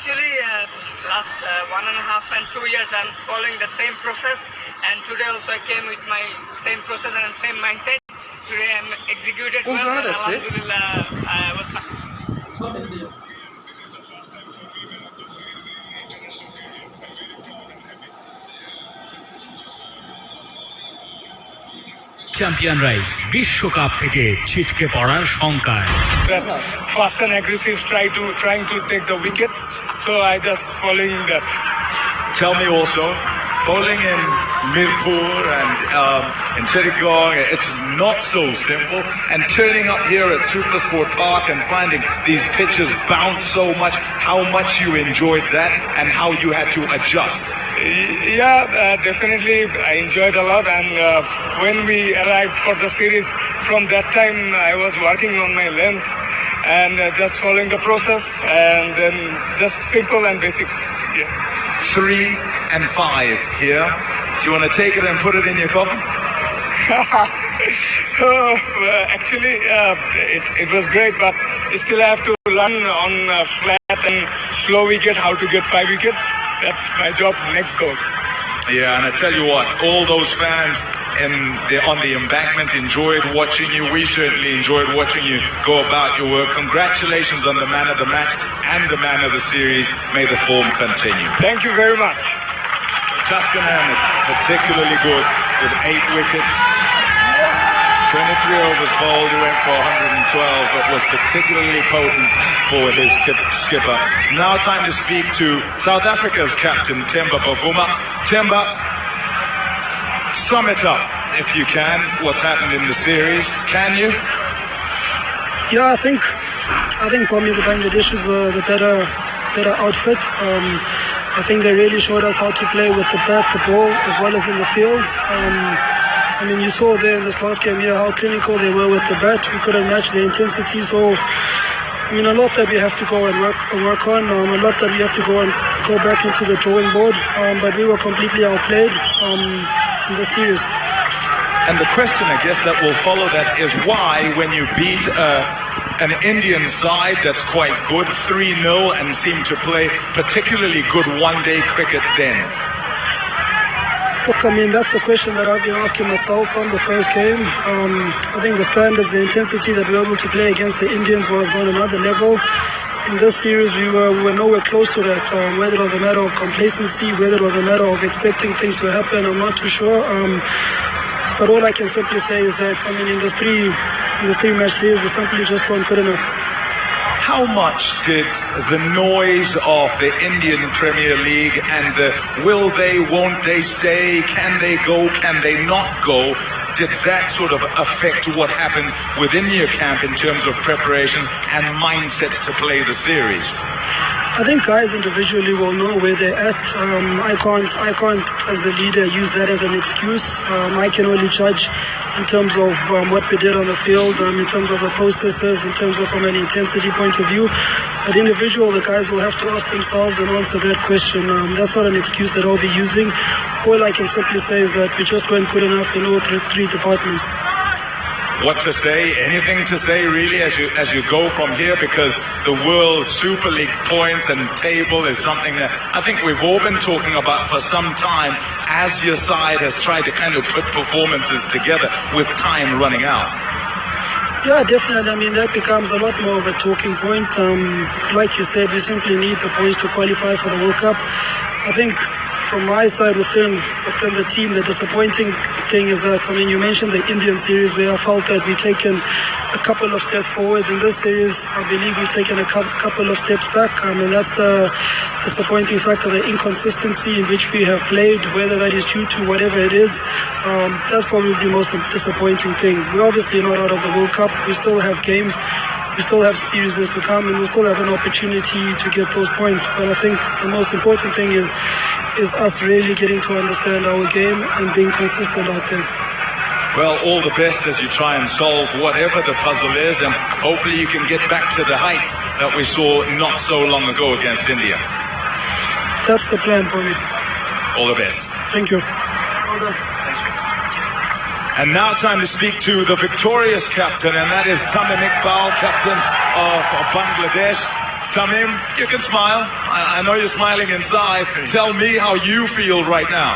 Actually, last 1.5 and 2 years, I'm following the same process, and today also I came with my same process and same mindset. Today I'm executed well, and Alhamdulillah, I was. চ্যাম্পিয়নরাই বিশ্বকাপ থেকে ছিটকে পড়ার শঙ্কায়। Fast and aggressive, trying to take the wickets. So I just following that. Tell me also, bowling in Mirpur and in Chittagong, it's not so simple. And turning up here at Supersport Park and finding these pitches bounce so much, how much you enjoyed that and how you had to adjust. Yeah, definitely I enjoyed a lot. And when we arrived for the series, from that time I was working on my length and just following the process, and then just simple and basics. Yeah. 3 and 5 here. Do you want to take it and put it in your coffin? Actually, it was great, but still I have to learn on flat and slow wicket how to get 5 wickets. That's my job, next goal. Yeah, and I tell you what, all those fans on the embankment enjoyed watching you. We certainly enjoyed watching you go about your work. Congratulations on the man of the match and the man of the series. May the form continue. Thank you very much. Tuscan Ahmed, particularly good with 8 wickets. 23 overs bowled, he went for 112, but was particularly potent for his skipper. Now time to speak to South Africa's captain, Themba Bavuma. Themba, sum it up, if you can, what's happened in the series. Can you? Yeah, I think for me the Bangladeshis were the better outfit. I think they really showed us how to play with the bat, the ball, as well as in the field. I mean, you saw there in this last game here how clinical they were with the bat. We couldn't match the intensity, so I mean, a lot that we have to go and work on. A lot that we have to go back into the drawing board. But we were completely outplayed in this series. And the question, I guess, that will follow that is why, when you beat an Indian side that's quite good, 3-0, and seem to play particularly good one-day cricket then? Look, I mean, that's the question that I've been asking myself from the first game. I think the standards, the intensity that we were able to play against the Indians was on another level. In this series, we were nowhere close to that. Whether it was a matter of complacency, whether it was a matter of expecting things to happen, I'm not too sure. But all I can simply say is that, I mean, in this three-match series, we simply just weren't good enough. How much did the noise of the Indian Premier League and the will they, won't they stay, can they go, can they not go, did that sort of affect what happened within your camp in terms of preparation and mindset to play the series? I think guys individually will know where they're at. I can't, as the leader, use that as an excuse. I can only judge in terms of what we did on the field, in terms of the processes, in terms of from an intensity point of view. But individual, the guys will have to ask themselves and answer that question. That's not an excuse that I'll be using. All I can simply say is that we just weren't good enough in all three departments. What to say? Anything to say really as you go from here, because the World Super League points and table is something that I think we've all been talking about for some time as your side has tried to kind of put performances together with time running out. Yeah, definitely. I mean, that becomes a lot more of a talking point. Like you said, we simply need the points to qualify for the World Cup. I think from my side within the team, the disappointing thing is that, I mean, you mentioned the Indian series where I felt that we've taken a couple of steps forwards. In this series, I believe we've taken a couple of steps back. I mean, that's the disappointing factor, the inconsistency in which we have played, whether that is due to whatever it is. That's probably the most disappointing thing. We're obviously not out of the World Cup. We still have games. We still have series to come, and we still have an opportunity to get those points. But I think the most important thing is us really getting to understand our game and being consistent out there. Well, all the best as you try and solve whatever the puzzle is, and hopefully you can get back to the heights that we saw not so long ago against India. That's the plan for me. All the best. Thank you. And now time to speak to the victorious captain, and that is Tamim Iqbal, captain of Bangladesh. Tamim, you can smile. I know you're smiling inside. Tell me how you feel right now.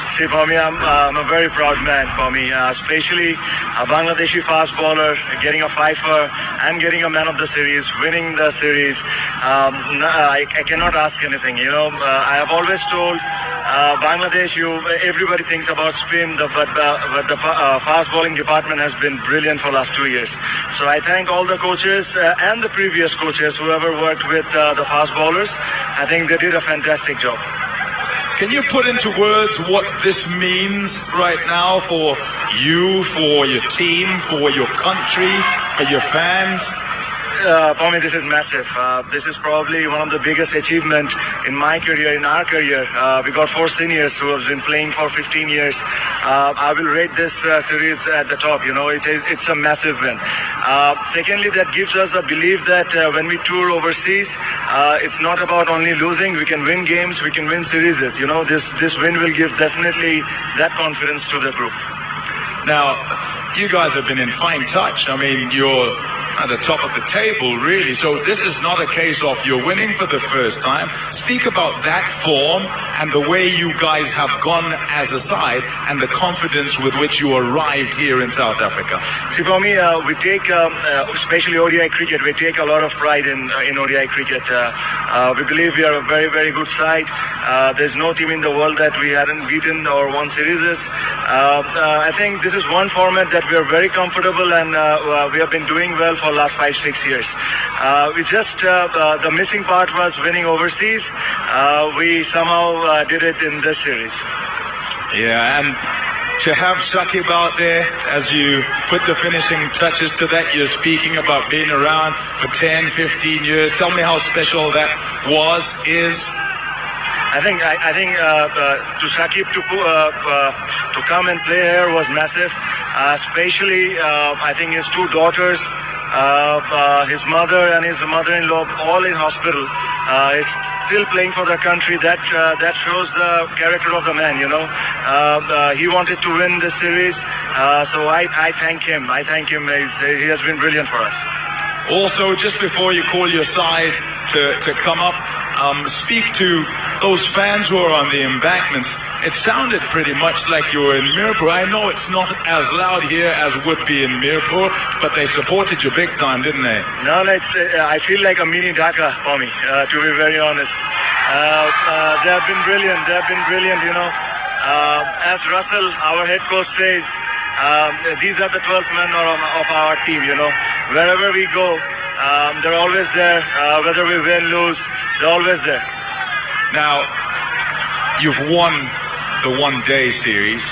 See, for me, I'm a very proud man for me, especially a Bangladeshi fast bowler getting a fifer and getting a man of the series, winning the series. I cannot ask anything. I have always told Bangladesh, everybody thinks about spin, but the fast bowling department has been brilliant for the last 2 years. So I thank all the coaches and the previous coaches, whoever worked with the fast bowlers. I think they did a fantastic job. Can you put into words what this means right now for you, for your team, for your country, for your fans? For me, this is massive. This is probably one of the biggest achievements in my career, in our career. We got 4 seniors who have been playing for 15 years. I will rate this series at the top. It's a massive win. Secondly, that gives us a belief that when we tour overseas, it's not about only losing. We can win games, we can win series. This win will give definitely that confidence to the group. Now, you guys have been in fine touch. I mean, you're at the top of the table, really. So this is not a case of you're winning for the first time. Speak about that form and the way you guys have gone as a side and the confidence with which you arrived here in South Africa. See, for me, we take, especially ODI cricket, we take a lot of pride in ODI cricket. We believe we are a very, very good side. There's no team in the world that we hadn't beaten or won series. I think this is one format that we are very comfortable and we have been doing well for the last 5-6 years. The missing part was winning overseas. We somehow did it in this series. Yeah, and to have Shakib out there as you put the finishing touches to that, you're speaking about being around for 10, 15 years. Tell me how special that is. I think to Shakib to come and play here was massive, especially I think his 2 daughters, his mother and his mother-in-law all in hospital. Is still playing for the country. That shows the character of the man. He wanted to win the series, so I thank him. He has been brilliant for us. Also, just before you call your side to come up, speak to those fans who are on the embankments. It sounded pretty much like you were in Mirpur. I know it's not as loud here as would be in Mirpur, but they supported you big time, didn't they? No, I feel like a mini Dhaka for me, to be very honest. They have been brilliant. As Russell, our head coach, says, these are the 12 men of our team. Wherever we go, they're always there. Whether we win, lose, they're always there. Now, you've won the one-day series.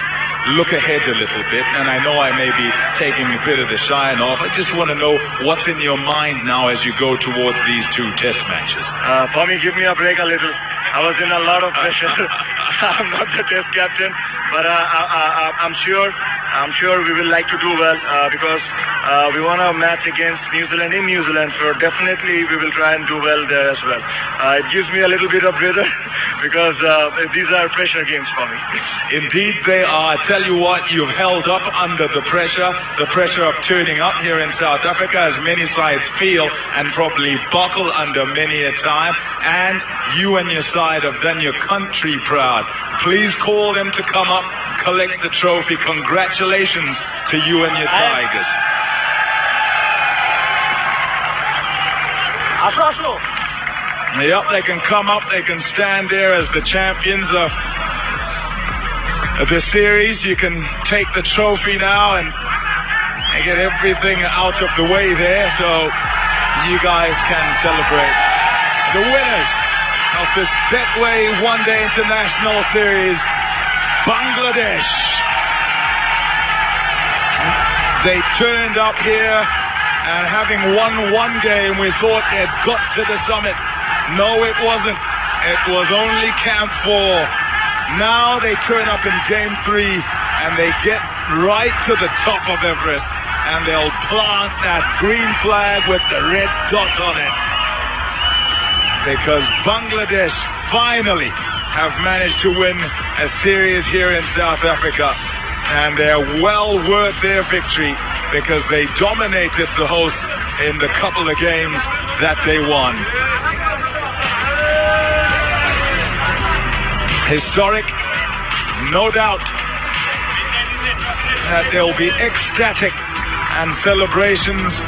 Look ahead a little bit, and I know I may be taking a bit of the shine off. I just want to know what's in your mind now as you go towards these 2 test matches. For me, give me a break a little. I was in a lot of pressure. I'm not the test captain, but I'm sure we will like to do well because we won a match against New Zealand in New Zealand. So definitely we will try and do well there as well. It gives me a little bit of breather because these are pressure games for me. Indeed they are. I tell you what, you've held up under the pressure of turning up here in South Africa, as many sides feel and probably buckle under many a time. And you and your side have done your country proud. Please call them to come up, collect the trophy. Congratulations to you and your Tigers. Yep, they can come up, they can stand there as the champions of the series. You can take the trophy now and get everything out of the way there so you guys can celebrate. The winners of this Betway One-Day International Series, Bangladesh. They turned up here and having won one game, we thought they'd got to the summit. No, it wasn't. It was only Camp 4. Now they turn up in Game 3 and they get right to the top of Everest and they'll plant that green flag with the red dot on it. Because Bangladesh finally have managed to win a series here in South Africa. And they're well worth their victory because they dominated the hosts in the couple of games that they won. historic. No doubt that there will be ecstatic and celebrations